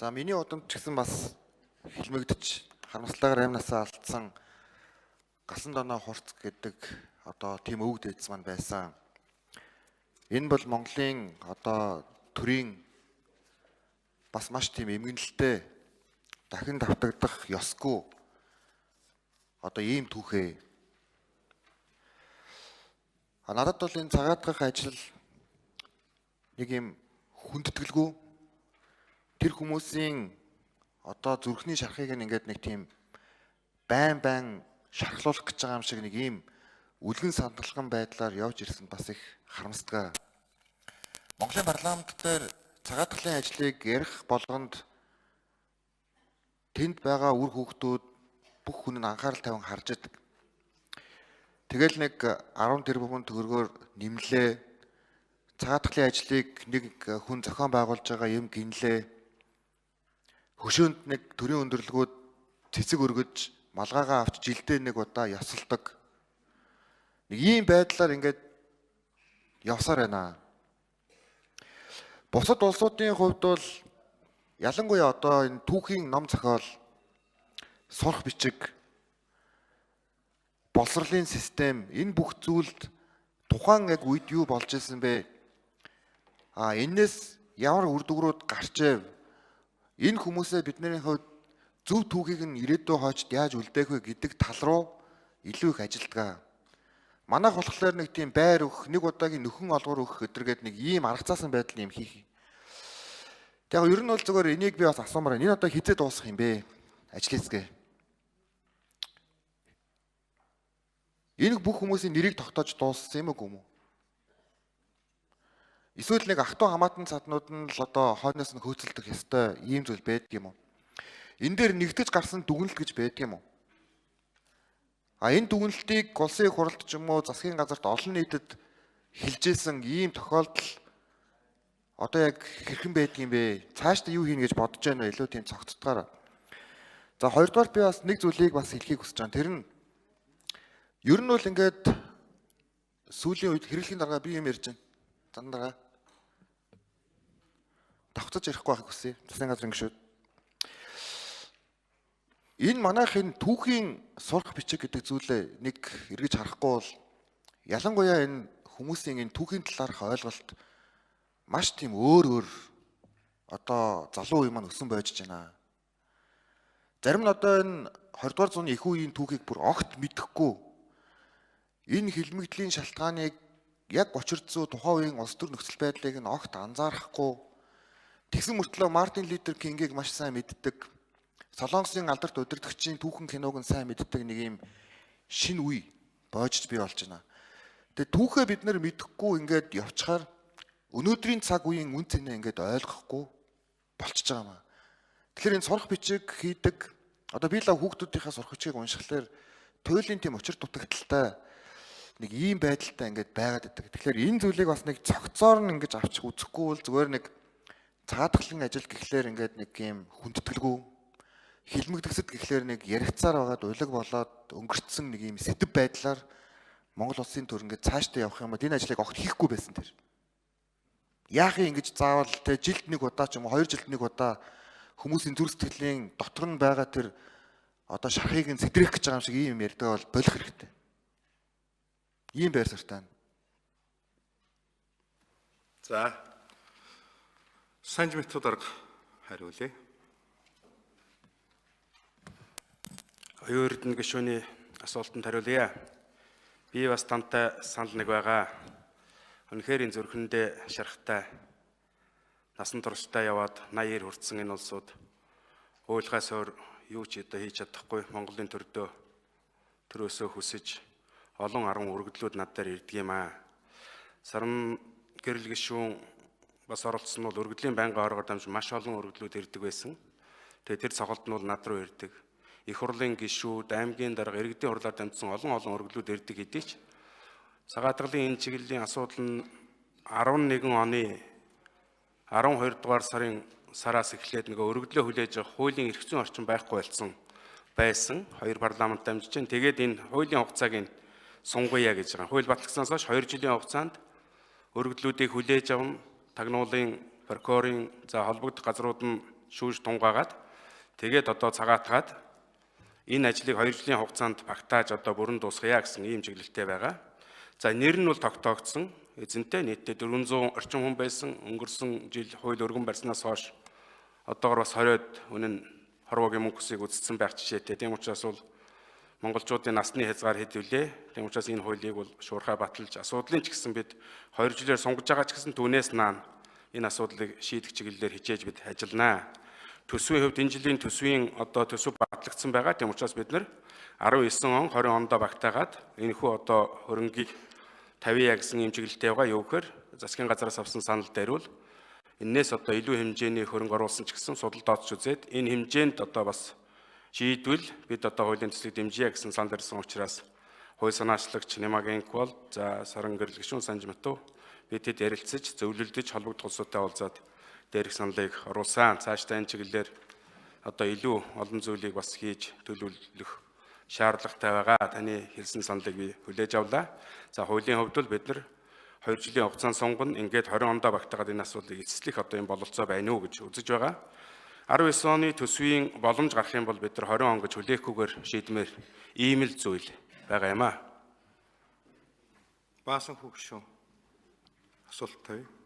За миний удамд ч гэсэн бас хэлмэгдэж харамсалтайгаар амнасаа алдсан гасан доноо хурц гэдэг одоо тийм өвөг дээдс маань байсан. Энэ бол Монголын одоо төрийн бас маш тийм эмгэнэлтэй дахин давтагдах ёсгүй одоо ийм түүхээ. Надад бол энэ цагаатгах ажил нэг юм хүндэтгэлгүй тэр хүмүүсийн одоо зүрхний шархыг ингээд нэг тийм байн шархлуулах гэж байгаа юм шиг нэг ийм үлгэн сандалган байдлаар явж ирсэн бас их харамсдаг. Монголын парламент дээр цагаатгалын ажлыг ярих болгонд тэнд байгаа үр хүүхдүүд бүх хүн нь анхаарал тавин харж идэг. Тэгэл нэг 10 тэрбум төгрөгөөр нэмлээ. Цагаатгалын ажлыг нэг хүн зохион байгуулж байгаа юм гинлээ. Хөшөөнд нэг төрийн өндөрлгүүд цэцэг өргөж малгайгаа авч жилдээ нэг удаа ясалдаг. Нэг ийм байдлаар ингээд явсаар байна. Бусад улсуудын хувьд бол ялангуяа одоо энэ түүхийн ном зохиол, сурах бичиг, боловсролын систем энэ бүх зүйлд тухайн яг үед юу болж исэн бэ? Энээс ямар үр дүгрүүд гарч ив? Энэ хүмүүсээ бидний хувьд зөв түүхийг нь ирээдүйн хойчд яаж үлдээх вэ гэдэг тал руу илүү их ажилтгаа. Манайх болохоор нэг тийм байр өгөх, нэг удаагийн нөхөн олгор өгөх өдргээд нэг ийм арга заасан байдал юм хийх. Яг ер нь бол зүгээр энийг би бас асуумаар байна. Энэ одоо хизээ дуусах юм бэ? Ажил хэсгээ. Энэ бүх хүмүүсийн нэрийг тогтоож дууссан юм уу? Эсвэл нэг ах トゥ хамаатан цаднууд нь л одоо хойноос нь хөөцөлдөх ёстой ийм зүйл байдаг юм уу? Энэ дээр нэгтгэж гарсан дүгнэлт гэж байдаг юм уу? Энэ дүгнэлтийг улсын их хурлд ч юм уу засгийн газарт олон нийтэд хэлжсэн ийм тохиолдол одоо яг хэрхэн байдаг юм бэ? Цаашдаа юу хийнэ гэж бодож байна вэ? Илүү тийм цогцтгоор. За хоёрдугаар би бас нэг зүйлийг бас хэлхийг хүсэж байна. Тэр нь ер нь бол ингээд сүүлийн үед хэрэглэхийн дарга би юм ярьж байна. Зандараа давхцаж ярихгүй байхыг хүсье. Засгийн газрын гишүүд. Энэ манайх энэ түүхийн сурах бичиг гэдэг зүйлээ нэг эргэж харахгүй бол ялангуяа энэ хүмүүсийн энэ түүхийн талаарх ойлголт маш тийм өөр одоо залуу үе маань өсөн байж байна. Зарим нь одоо энэ 20 дугаар зууны их үеийн түүхийг бүр огт мэдэхгүй энэ хэлмэгдлийн шалтгааныг яг учирдсуу тухайн үеийн улс төр нөхцөл байдлыг нь огт анзаарахгүй тэгсэн мөртлөө Мартин Лютер Кингийг маш сайн мэддэг. Солонгосын алдарт удирдагчийн түүхэн киног нь сайн мэддэг нэг юм шинэ үе боожж бий болж байна. Тэгээ түүхээ бид нэр мэдэхгүй ингээд явчихаар өнөөдрийн цаг үеийн үн цэнэ ингээд ойлгохгүй болчихж байгаа юм. Тэгэхээр энэ сурах бичиг хийдэг одоо би л хүүхдүүдийнхээ сурах бичгийг уншихлаар туйлын тийм учир дутагдaltaй нэг ийм байдалтай ингээд байгаад байдаг. Тэгэхээр энэ зүйлийг бас нэг цогцоор нь ингээд авчих үзэхгүй бол зүгээр нэг цагаатгалын ажил гэхлээр ингээд нэг юм хүндэтгэлгүй хилмигдэгсэд гэхлээр нэг яригцаар байгаад улиг болоод өнгөрцсөн нэг ийм сэтэв байдлаар Монгол улсын төр ингээд цаашдаа явах юм бол энэ ажлыг огт хийхгүй байсан тэр. Яахын ингэж заавал те жилд нэг удаа ч юм уу 2 жилд нэг удаа хүмүүсийн зүрх сэтгэлийн дотор нь байгаа тэр одоо шархыг нь сэтрэх гэж байгаа юм шиг ийм ярьдаг бол болох хэрэгтэй. Ийм байр сартаа. За. Санжи Метод дарга хариулъя. Оюун эрдэнэ гишүүний асуултанд хариулъя. Би бас тантай санал нэг байгаа. Үнэхээр энэ зүрхэндээ шархтай насан туршдаа яваад 80-ээр хүрсэн энэ улсууд уйлгаас өөр юу ч одоо хийж чадахгүй Монголын төрөөсөө хүсэж олон 10 өргөдлүүд над дээр ирдэг юм аа. Саран гэрэл гишүүн бас оролцсон бол өргөдлийн байнгын хоорогоор дамж маш олон өргөдлүүд ирдэг байсан. Тэгээ тэр цогцолт нь бол над руу ирдэг. Их хурлын гишүүд, аймгийн дарга, иргэдийн хурлаар дамжсан олон өргөдлүүд ирдэг хэдий ч цагаатгалын энэ чиглэлийн асуудал нь 11 оны 12 дугаар сараас эхлээд нөгөө өргөдлөө хүлээж авах хуулийн эрх зүйн орчин байхгүй байсан. Хоёр парламент дамжиж байна. Тэгээд энэ хуулийн хугацааг сунгуяа гэж байгаа. Хууль батлагдсанаас хойш 2 жилийн хугацаанд өргөдлүүдийг хүлээж аван тагнуулын, прокурорын, за холбогдох газрууд нь шүүж тунгаагаад тэгээд одоо цагаатгаад энэ ажлыг 2 жилийн хугацаанд багтааж одоо бүрэн дуусгая гэсэн ийм чиглэлтэй байгаа. За нэр нь бол тогтоогдсон. Эзэнтэй нийтдээ 400 орчим хүн байсан. Өнгөрсөн жил хууль өргөн барьснаас хойш одоогор бас 20-од үнэн хорвоогийн мөнгөсийг үзсэн байх жишээтэй. Тийм учраас бол монголчуудын насны хязгаар хэд вүлээ. Тийм учраас энэ хуулийг бол шуурхай баталж асуудлын ч гэсэн бид 2 жилээр сунгаж байгаа ч гэсэн түүнээс наана энэ асуудлыг шийдэх чиглэлээр хичээж бид ажилланаа. Төсвийн хувьд энэ жилийн төсвийн одоо төсөв батлагдсан байгаа. Тийм учраас бид нар 19 он 20 онд багтаагаад энэхүү одоо хөрөнгийг 50 гэсэн ийм чиглэлтэй байгаа. Юу гэхээр засгийн газраас авсан санал дээр бол энээс одоо илүү хэмжээний хөрөнгө оруулсан ч гэсэн судал дооцч үзээд энэ хэмжээнд одоо бас шийдвэл бид одоо хуулийн төслийг дэмжиж гэсэн санал ирсэн учраас хууль санаачлагч Немагийн бол за Саран гэрлэгшүүн Санжматов бидэд ярилцаж зөвлөлдөж холбогдох улсуудтай уулзаад дээрх саналыг оруулсан. Цаашдаа энэ чиглэлээр одоо илүү олон зүйлийг бас хийж төлөвлөх шаардлагатай байгаа. Таны хэлсэн саналыг би хүлээж авлаа. За хуулийн хувьд бол бид нар 2 жилийн хугацаанд сунгана ингээд 20 ондоо багтаагаад энэ асуудлыг эцэслэх одоо энэ бололцоо байна уу гэж үзэж байгаа. 19 оны төсвийн боломж гарах юм бол бид нар 20 он гэж хүлээхгүйгээр шийдмээр ийм л зүйл байгаа юм аа. Баасан хөгшөө асуулт тавь.